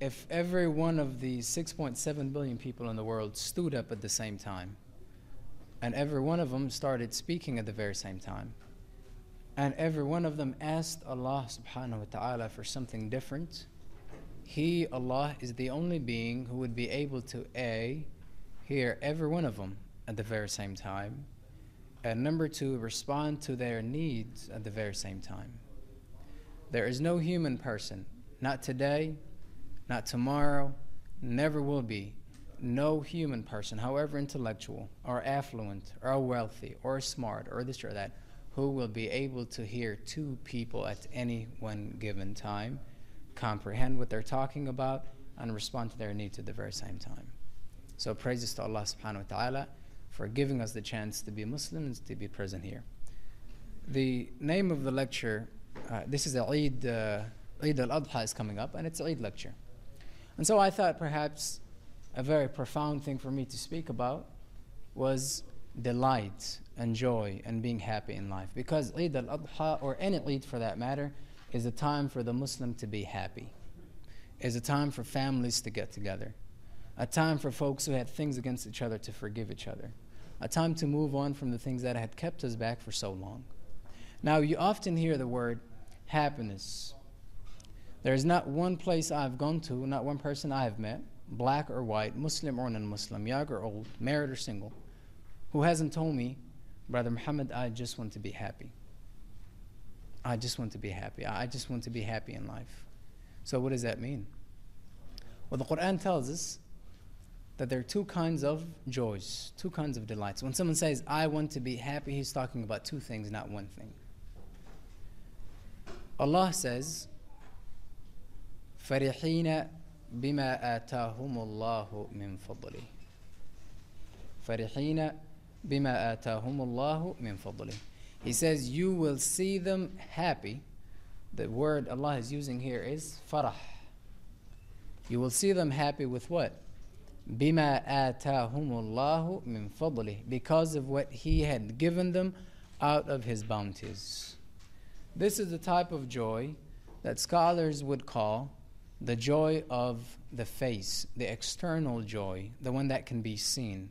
if every one of the 6.7 billion people in the world stood up at the same time, and every one of them started speaking at the very same time, and every one of them asked Allah subhanahu wa ta'ala for something different, He, Allah, is the only being who would be able to A, hear every one of them at the very same time, and number two, respond to their needs at the very same time. There is no human person, not today, not tomorrow, never will be, no human person, however intellectual or affluent or wealthy or smart or this or that, who will be able to hear two people at any one given time, comprehend what they're talking about, and respond to their needs at the very same time. So praises to Allah subhanahu wa ta'ala for giving us the chance to be Muslims, to be present here. The name of the lecture, this is Eid al-Adha is coming up, and it's Eid lecture. And so I thought perhaps a very profound thing for me to speak about was delight and joy and being happy in life. Because Eid al-Adha, or any Eid for that matter, is a time for the Muslim to be happy. Is a time for families to get together. A time for folks who had things against each other to forgive each other. A time to move on from the things that had kept us back for so long. Now, you often hear the word happiness. There's not one place I've gone to, not one person I have met, black or white, Muslim or non-Muslim, young or old, married or single, who hasn't told me, Brother Muhammad, I just want to be happy. I just want to be happy. I just want to be happy in life. So what does that mean? Well, the Quran tells us that there are two kinds of joys, two kinds of delights. When someone says, I want to be happy, he's talking about two things, not one thing. Allah says, فَرِحِينَ بِمَا آتَاهُمُ اللَّهُ مِنْ فَضْلِهِ فَرِحِينَ بِمَا آتَاهُمُ اللَّهُ مِنْ فَضْلِهِ. He says, you will see them happy. The word Allah is using here is farah. You will see them happy with what? بِمَا آتَاهُمُ اللَّهُ مِنْ فَضْلِهِ. Because of what He had given them out of His bounties. This is the type of joy that scholars would call the joy of the face, the external joy, the one that can be seen.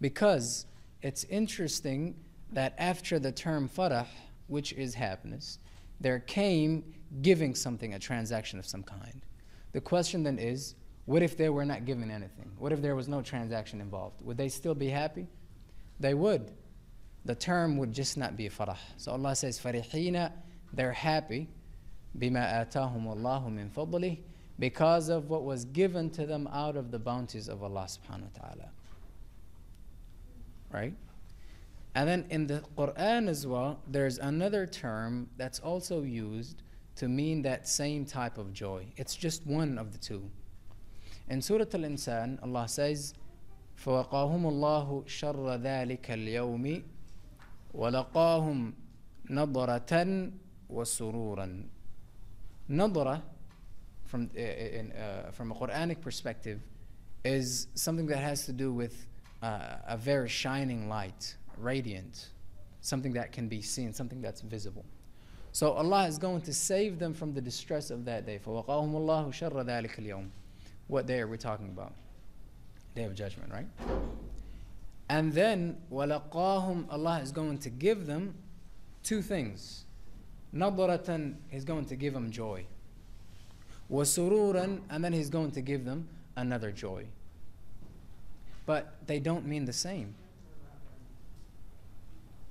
Because it's interesting that after the term farah, which is happiness, there came giving something, a transaction of some kind. The question then is, what if they were not given anything? What if there was no transaction involved? Would they still be happy? They would. The term would just not be farah. So Allah says, farihina, they're happy, bima atahum Allahu min fadlih, because of what was given to them out of the bounties of Allah subhanahu wa ta'ala. Right? And then in the Quran as well, there's another term that's also used to mean that same type of joy. It's just one of the two. In Surah Al-Insan, Allah says, فَوَقَاهُمُ اللَّهُ شَرَّ ذَلِكَ الْيَوْمِ وَلَقَاهُمْ نَضْرَةً وَسُرُورًا. Nadra, from a Quranic perspective, is something that has to do with a very shining light, radiant, something that can be seen, something that's visible. So Allah is going to save them from the distress of that day. فَوَقَاهُمُ اللَّهُ شَرَّ ذَلِكَ الْيَوْمِ. What day are we talking about? Day of Judgment, right? And then, وَلَقَاهُمْ, Allah is going to give them two things. نَضْرَةً, He's going to give them joy. وَسُرُورًا, and then He's going to give them another joy. But they don't mean the same.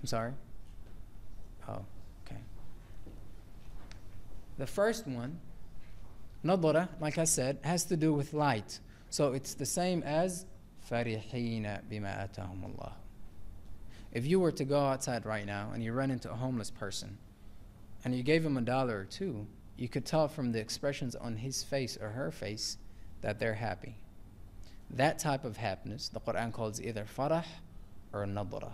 I'm sorry? Oh, okay. The first one, nadara, like I said, has to do with light. So it's the same as فَرِحِينَ بِمَا آتَاهُمُ اللَّهُ. If you were to go outside right now and you run into a homeless person and you gave him $1 or $2, you could tell from the expressions on his face or her face that they're happy. That type of happiness, the Quran calls either farah or nadra.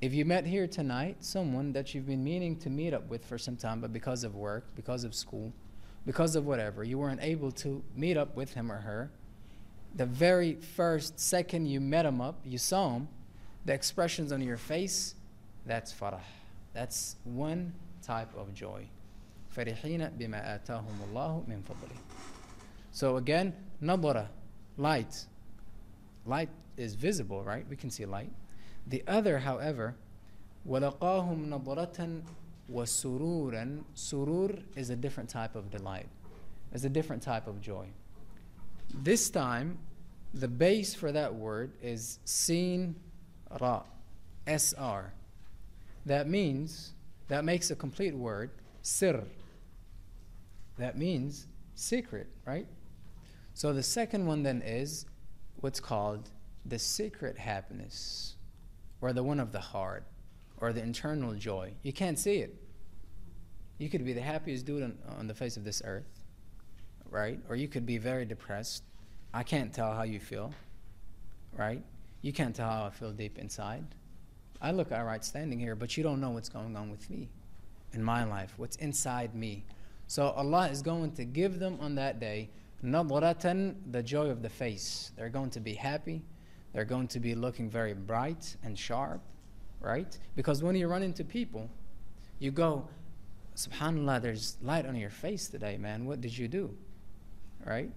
If you met here tonight someone that you've been meaning to meet up with for some time, but because of work, because of school, because of whatever, you weren't able to meet up with him or her, the very first second you met him up, you saw him, the expressions on your face, that's farah. That's one type of joy. فَرِحِينَ بِمَا آتَاهُمُ اللَّهُ مِنْ فَضْلِهِ. So again, nadara, light. Light is visible, right? We can see light. The other, however, وَلَقَاهُمْ نَضْرَةً وَسُرُورًا. Surur is a different type of delight. It's a different type of joy. This time, the base for that word is sin ra, SR. That makes a complete word, sir. That means secret, right? So the second one then is what's called the secret happiness, or the one of the heart, or the internal joy. You can't see it. You could be the happiest dude on the face of this earth, right? Or you could be very depressed. I can't tell how you feel, right? You can't tell how I feel deep inside. I look all right standing here, but you don't know what's going on with me in my life, what's inside me. So Allah is going to give them on that day nadratan, the joy of the face. They're going to be happy. They're going to be looking very bright and sharp, right? Because when you run into people, you go, subhanallah, there's light on your face today, man. What did you do? Right?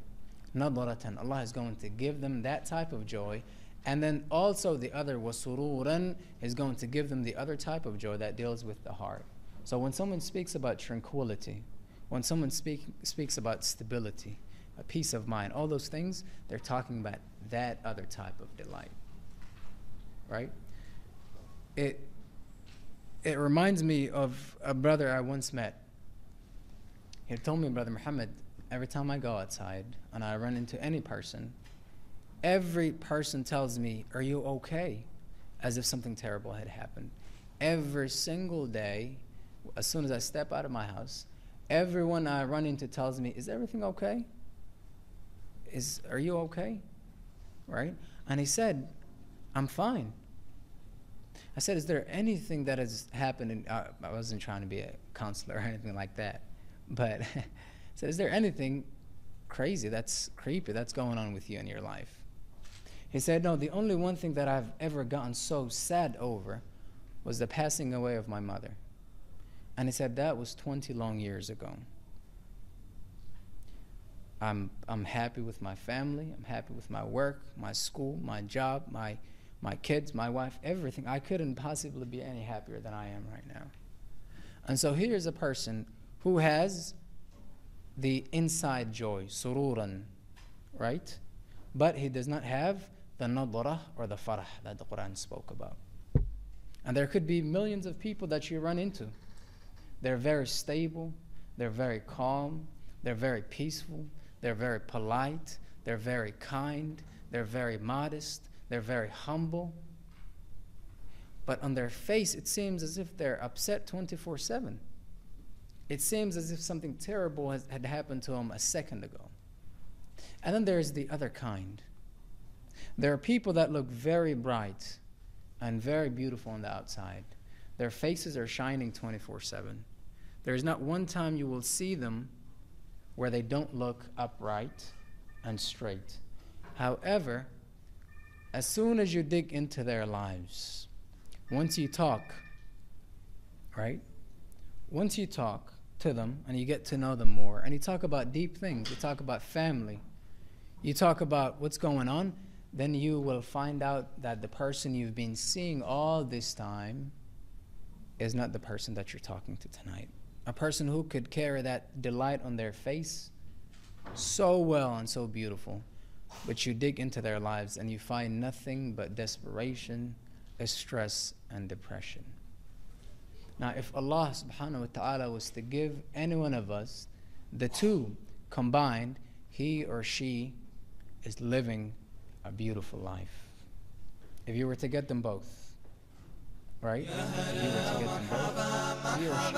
Nadratan. Allah is going to give them that type of joy. And then also the other, wasururan, is going to give them the other type of joy that deals with the heart. So when someone speaks about tranquility, when someone speaks about stability, a peace of mind, all those things, they're talking about that other type of delight. Right? It reminds me of a brother I once met. He told me, Brother Muhammad, every time I go outside and I run into any person, every person tells me, "Are you okay?" As if something terrible had happened. Every single day, as soon as I step out of my house, everyone I run into tells me, "Is everything okay? Are you okay?" Right? And he said, "I'm fine." I said, "Is there anything that has happened?" I wasn't trying to be a counselor or anything like that. But I said, "Is there anything crazy, that's creepy, that's going on with you in your life?" He said, "No, the only one thing that I've ever gotten so sad over was the passing away of my mother." And he said, "That was 20 long years ago. I'm happy with my family. I'm happy with my work, my school, my job, my kids, my wife, everything. I couldn't possibly be any happier than I am right now." And so here's a person who has the inside joy, sururan, right? But he does not have the nadrah or the farah that the Quran spoke about. And there could be millions of people that you run into. They're very stable, they're very calm, they're very peaceful, they're very polite, they're very kind, they're very modest, they're very humble. But on their face, it seems as if they're upset 24/7. It seems as if something terrible had happened to them a second ago. And then there's the other kind. There are people that look very bright and very beautiful on the outside. Their faces are shining 24/7. There's not one time you will see them where they don't look upright and straight. However, as soon as you dig into their lives, once you talk, right? Once you talk to them and you get to know them more, and you talk about deep things, you talk about family, you talk about what's going on, then you will find out that the person you've been seeing all this time is not the person that you're talking to tonight. A person who could carry that delight on their face so well and so beautiful, but you dig into their lives and you find nothing but desperation, stress, and depression. Now, if Allah subhanahu wa ta'ala was to give any one of us the two combined, he or she is living a beautiful life. If you were to get them both, right? If you were to get them both, he or she.